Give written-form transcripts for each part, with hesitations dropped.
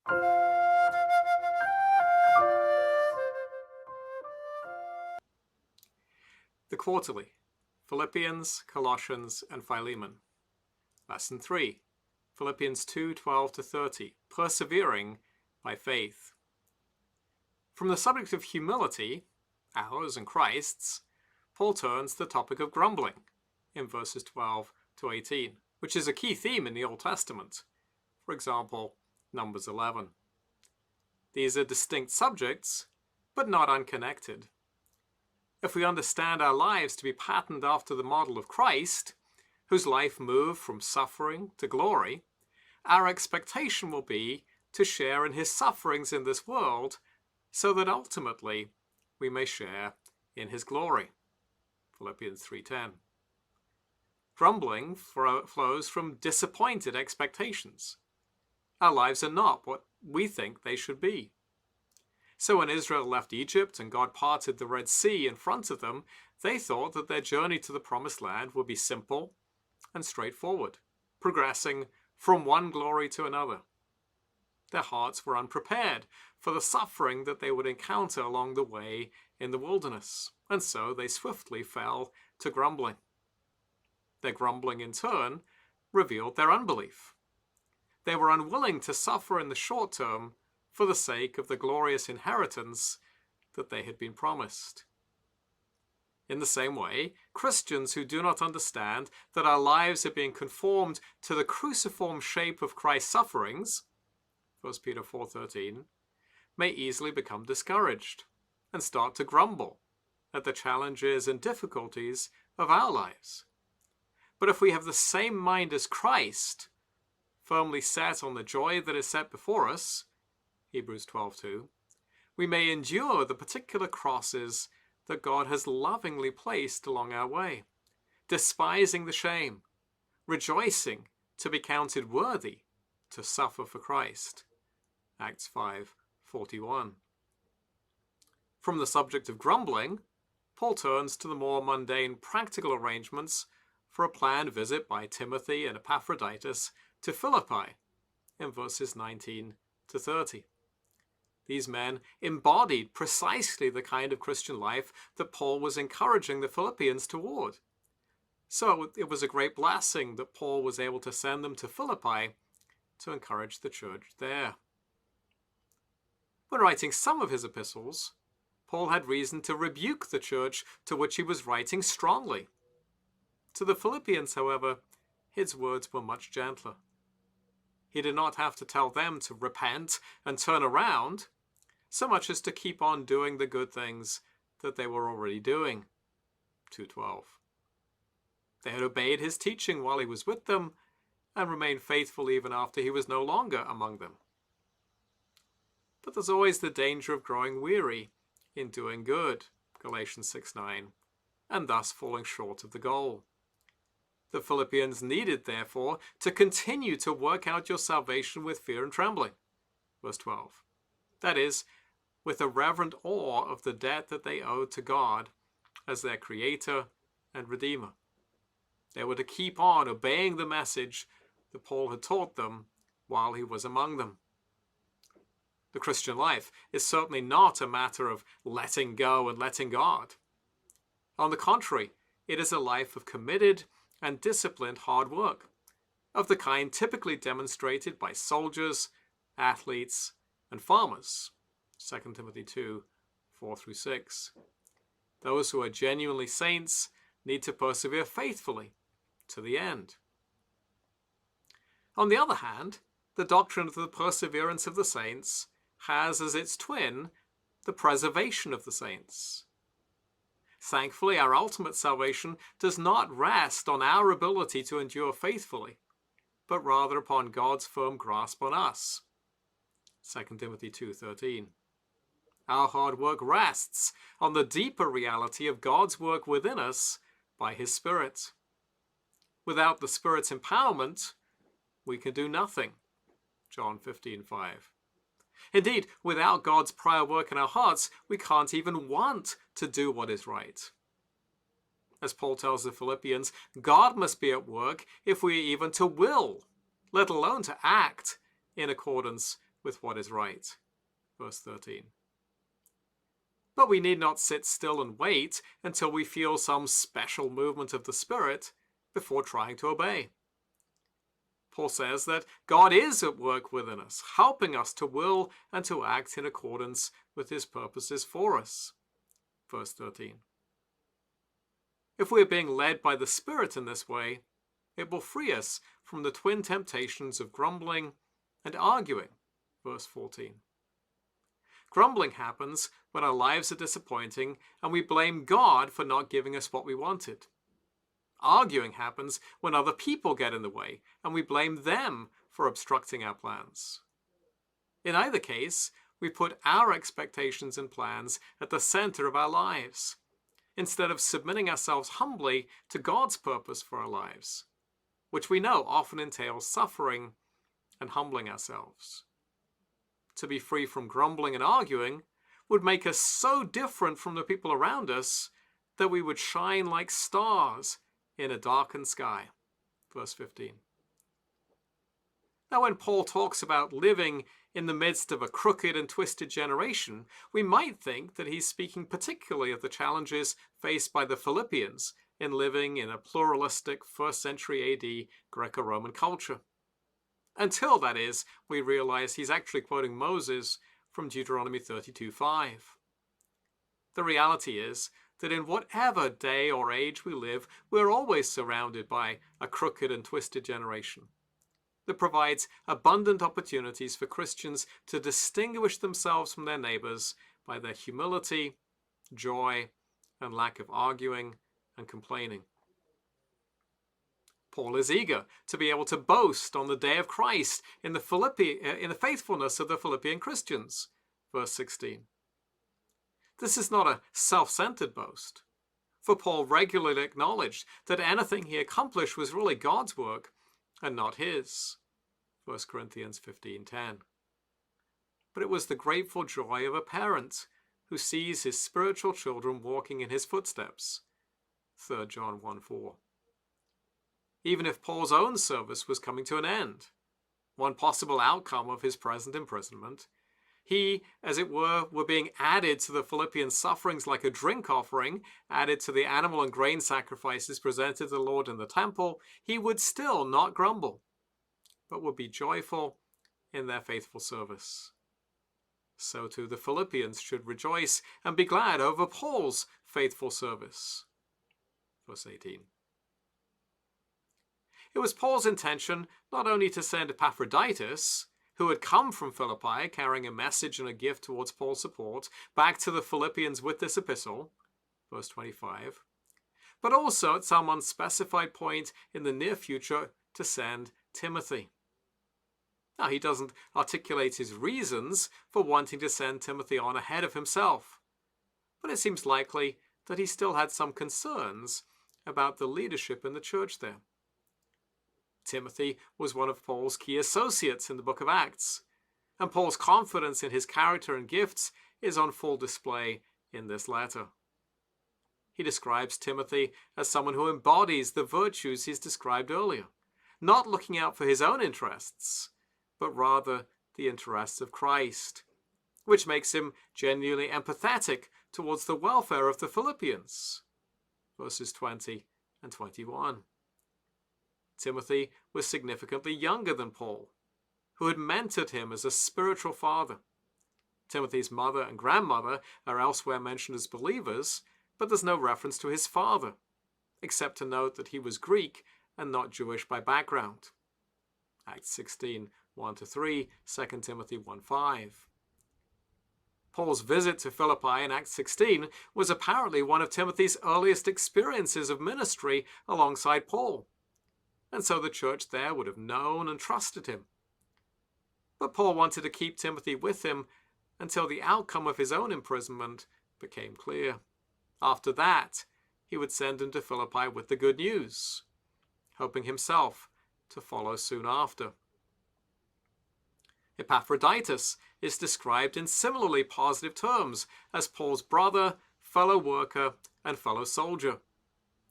The Quarterly, Philippians, Colossians, and Philemon. Lesson 3, Philippians 2:12-30, Persevering by Faith. From the subject of humility, ours and Christ's, Paul turns to the topic of grumbling in verses 12 to 18, which is a key theme in the Old Testament. For example, Numbers 11. These are distinct subjects, but not unconnected. If we understand our lives to be patterned after the model of Christ, whose life moved from suffering to glory, our expectation will be to share in his sufferings in this world so that ultimately we may share in his glory. Philippians 3:10. Grumbling flows from disappointed expectations. Our lives are not what we think they should be. So when Israel left Egypt and God parted the Red Sea in front of them, they thought that their journey to the Promised Land would be simple and straightforward, progressing from one glory to another. Their hearts were unprepared for the suffering that they would encounter along the way in the wilderness, and so they swiftly fell to grumbling. Their grumbling, in turn, revealed their unbelief. They were unwilling to suffer in the short term for the sake of the glorious inheritance that they had been promised. In the same way, Christians who do not understand that our lives are being conformed to the cruciform shape of Christ's sufferings, 1 Peter 4:13, may easily become discouraged and start to grumble at the challenges and difficulties of our lives. But if we have the same mind as Christ, firmly set on the joy that is set before us, Hebrews 12:2, we may endure the particular crosses that God has lovingly placed along our way, despising the shame, rejoicing to be counted worthy to suffer for Christ. Acts 5:41. From the subject of grumbling, Paul turns to the more mundane practical arrangements for a planned visit by Timothy and Epaphroditus to Philippi in verses 19-30. These men embodied precisely the kind of Christian life that Paul was encouraging the Philippians toward. So it was a great blessing that Paul was able to send them to Philippi to encourage the church there. When writing some of his epistles, Paul had reason to rebuke the church to which he was writing strongly. To the Philippians, however, his words were much gentler. He did not have to tell them to repent and turn around, so much as to keep on doing the good things that they were already doing. 2:12. They had obeyed his teaching while he was with them and remained faithful even after he was no longer among them. But there's always the danger of growing weary in doing good, Galatians 6:9, and thus falling short of the goal. The Philippians needed, therefore, to continue to work out your salvation with fear and trembling. Verse 12. That is, with a reverent awe of the debt that they owed to God as their Creator and Redeemer. They were to keep on obeying the message that Paul had taught them while he was among them. The Christian life is certainly not a matter of letting go and letting God. On the contrary, it is a life of committed and disciplined hard work, of the kind typically demonstrated by soldiers, athletes, and farmers. 2 Timothy 2:4-6. Those who are genuinely saints need to persevere faithfully to the end. On the other hand, the doctrine of the perseverance of the saints has as its twin the preservation of the saints. Thankfully, our ultimate salvation does not rest on our ability to endure faithfully, but rather upon God's firm grasp on us. 2 Timothy 2:13. Our hard work rests on the deeper reality of God's work within us by his Spirit. Without the Spirit's empowerment, we can do nothing. John 15:5. Indeed, without God's prior work in our hearts, we can't even want to do what is right. As Paul tells the Philippians, God must be at work if we are even to will, let alone to act, in accordance with what is right. Verse 13. But we need not sit still and wait until we feel some special movement of the Spirit before trying to obey. Paul says that God is at work within us, helping us to will and to act in accordance with his purposes for us. Verse 13. If we are being led by the Spirit in this way, it will free us from the twin temptations of grumbling and arguing. Verse 14. Grumbling happens when our lives are disappointing and we blame God for not giving us what we wanted. Arguing happens when other people get in the way and we blame them for obstructing our plans. In either case, we put our expectations and plans at the center of our lives, instead of submitting ourselves humbly to God's purpose for our lives, which we know often entails suffering and humbling ourselves. To be free from grumbling and arguing would make us so different from the people around us that we would shine like stars in a darkened sky. Verse 15. Now, when Paul talks about living in the midst of a crooked and twisted generation, we might think that he's speaking particularly of the challenges faced by the Philippians in living in a pluralistic 1st century AD Greco-Roman culture. Until, that is, we realize he's actually quoting Moses from Deuteronomy 32:5. The reality is that in whatever day or age we live, we're always surrounded by a crooked and twisted generation that provides abundant opportunities for Christians to distinguish themselves from their neighbors by their humility, joy, and lack of arguing and complaining. Paul is eager to be able to boast on the day of Christ in the faithfulness of the Philippian Christians. Verse 16. This is not a self-centered boast, for Paul regularly acknowledged that anything he accomplished was really God's work and not his. 1 Corinthians 15:10. But it was the grateful joy of a parent who sees his spiritual children walking in his footsteps. 3 John 1:4. Even if Paul's own service was coming to an end, one possible outcome of his present imprisonment, he, as it were being added to the Philippian sufferings like a drink offering, added to the animal and grain sacrifices presented to the Lord in the temple, he would still not grumble, but would be joyful in their faithful service. So too the Philippians should rejoice and be glad over Paul's faithful service. Verse 18. It was Paul's intention not only to send Epaphroditus, who had come from Philippi carrying a message and a gift towards Paul's support, back to the Philippians with this epistle, verse 25, but also at some unspecified point in the near future to send Timothy. Now, he doesn't articulate his reasons for wanting to send Timothy on ahead of himself, but it seems likely that he still had some concerns about the leadership in the church there. Timothy was one of Paul's key associates in the book of Acts, and Paul's confidence in his character and gifts is on full display in this letter. He describes Timothy as someone who embodies the virtues he's described earlier, not looking out for his own interests, but rather the interests of Christ, which makes him genuinely empathetic towards the welfare of the Philippians. Verses 20 and 21. Timothy was significantly younger than Paul, who had mentored him as a spiritual father. Timothy's mother and grandmother are elsewhere mentioned as believers, but there's no reference to his father, except to note that he was Greek and not Jewish by background. Acts 16, 1-3, 2 Timothy 1:5. Paul's visit to Philippi in Acts 16 was apparently one of Timothy's earliest experiences of ministry alongside Paul, and so the church there would have known and trusted him. But Paul wanted to keep Timothy with him until the outcome of his own imprisonment became clear. After that, he would send him to Philippi with the good news, hoping himself to follow soon after. Epaphroditus is described in similarly positive terms as Paul's brother, fellow worker, and fellow soldier.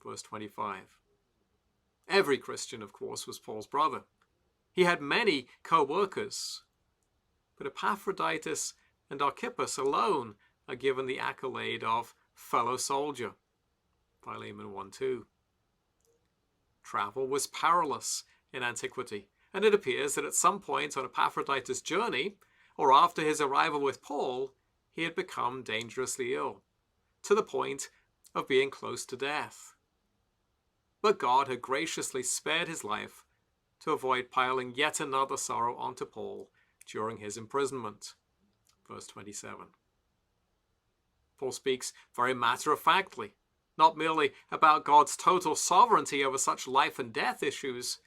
Verse 25. Every Christian, of course, was Paul's brother. He had many co-workers. but Epaphroditus and Archippus alone are given the accolade of fellow soldier. Philemon 1:2. Travel was perilous in antiquity, and it appears that at some point on Epaphroditus' journey, or after his arrival with Paul, he had become dangerously ill, to the point of being close to death. But God had graciously spared his life to avoid piling yet another sorrow onto Paul during his imprisonment. Verse 27. Paul speaks very matter-of-factly, not merely about God's total sovereignty over such life and death issues,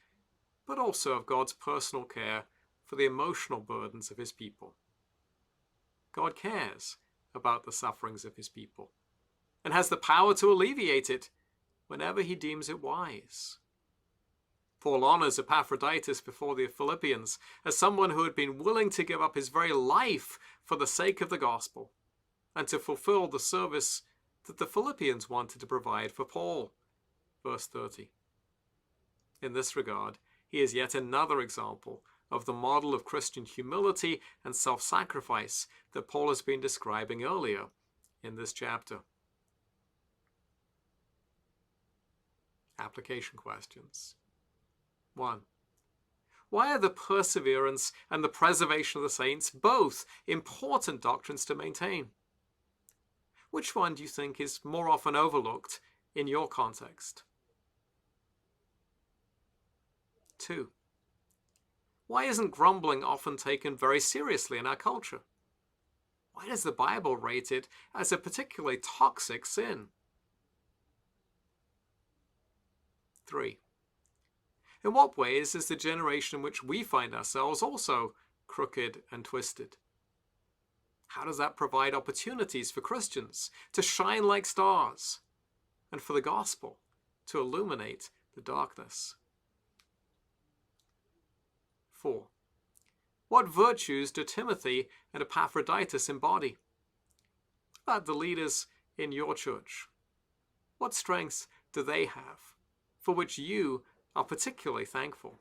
but also of God's personal care for the emotional burdens of his people. God cares about the sufferings of his people and has the power to alleviate it whenever he deems it wise. Paul honors Epaphroditus before the Philippians as someone who had been willing to give up his very life for the sake of the gospel and to fulfill the service that the Philippians wanted to provide for Paul. Verse 30. In this regard, he is yet another example of the model of Christian humility and self-sacrifice that Paul has been describing earlier in this chapter. Application questions. 1. Why are the perseverance and the preservation of the saints both important doctrines to maintain? Which one do you think is more often overlooked in your context? 2. Why isn't grumbling often taken very seriously in our culture? Why does the Bible rate it as a particularly toxic sin? 3. In what ways is the generation in which we find ourselves also crooked and twisted? How does that provide opportunities for Christians to shine like stars and for the gospel to illuminate the darkness? 4. What virtues do Timothy and Epaphroditus embody? What about the leaders in your church? What strengths do they have for which you are particularly thankful?